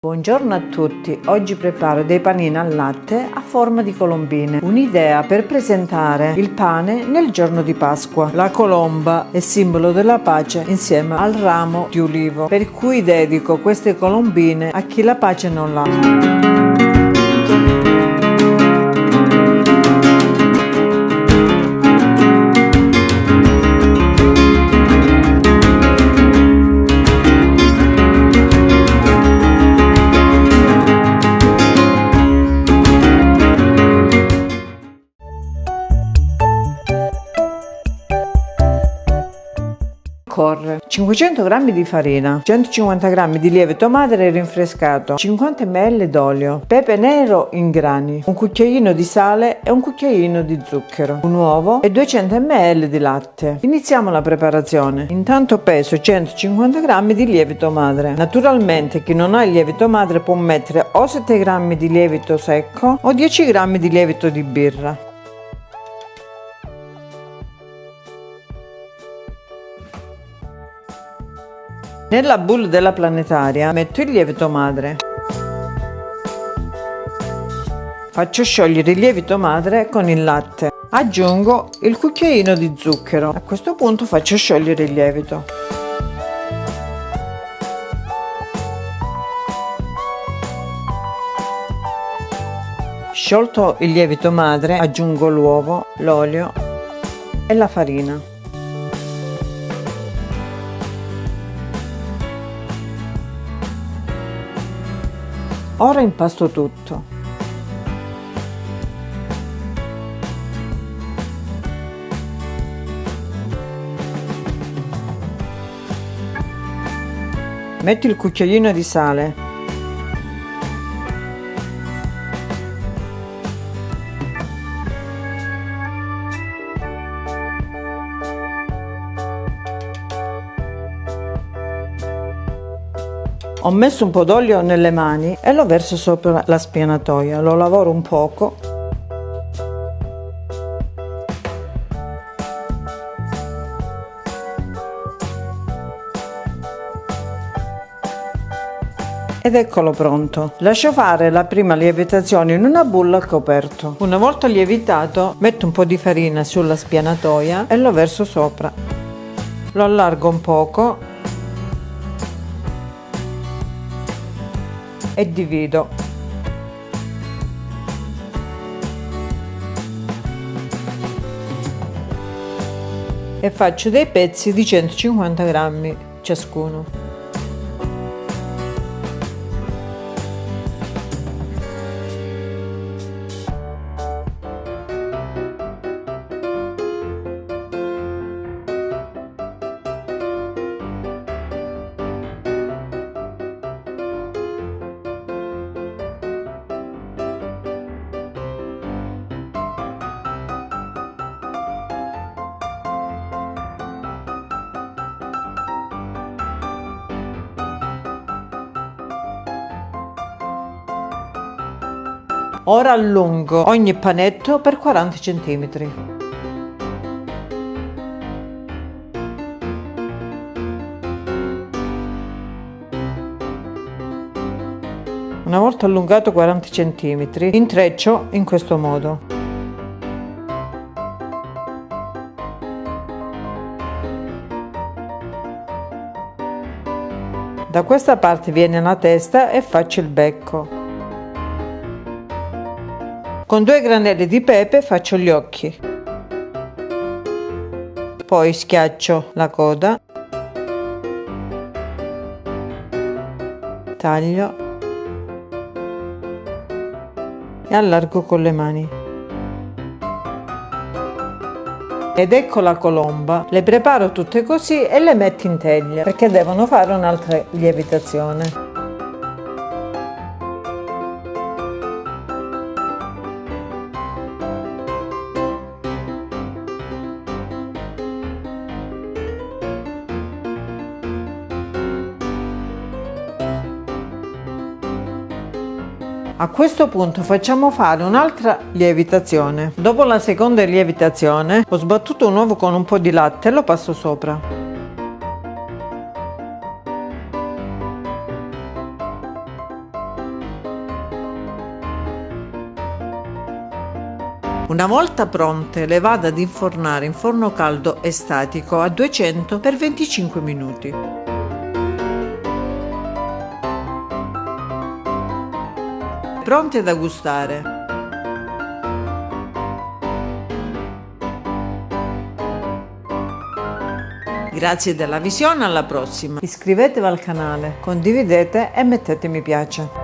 Buongiorno a tutti, oggi preparo dei panini al latte a forma di colombine. Un'idea per presentare il pane nel giorno di Pasqua. La colomba è simbolo della pace insieme al ramo di ulivo, per cui dedico queste colombine a chi la pace non l'ha. Occorre 500 g di farina, 150 g di lievito madre rinfrescato, 50 ml d'olio, pepe nero in grani, un cucchiaino di sale e un cucchiaino di zucchero, un uovo e 200 ml di latte. Iniziamo la preparazione. Intanto peso 150 g di lievito madre. Naturalmente chi non ha il lievito madre può mettere o 7 g di lievito secco o 10 g di lievito di birra. Nella boule della planetaria metto il lievito madre. Faccio sciogliere il lievito madre con il latte. Aggiungo il cucchiaino di zucchero. A questo punto faccio sciogliere il lievito. Sciolto il lievito madre, aggiungo l'uovo, l'olio e la farina. Ora impasto tutto. Metto il cucchiaino di sale. Ho messo un po' d'olio nelle mani e lo verso sopra la spianatoia, lo lavoro un poco. Ed eccolo pronto. Lascio fare la prima lievitazione in una bolla al coperto. Una volta lievitato, metto un po' di farina sulla spianatoia e lo verso sopra. Lo allargo un poco e divido. E faccio dei pezzi di 150 g ciascuno. Ora allungo ogni panetto per 40 cm. Una volta allungato 40 cm, intreccio in questo modo. Da questa parte viene la testa e faccio il becco. Con 2 granelli di pepe faccio gli occhi. Poi schiaccio la coda. Taglio. E allargo con le mani. Ed ecco la colomba. Le preparo tutte così e le metto in teglia perché devono fare un'altra lievitazione. A questo punto facciamo fare un'altra lievitazione. Dopo la seconda lievitazione ho sbattuto un uovo con un po' di latte e lo passo sopra. Una volta pronte le vado ad infornare in forno caldo e statico a 200 per 25 minuti. Pronte da gustare. Grazie della visione, alla prossima. Iscrivetevi al canale, condividete e mettete mi piace.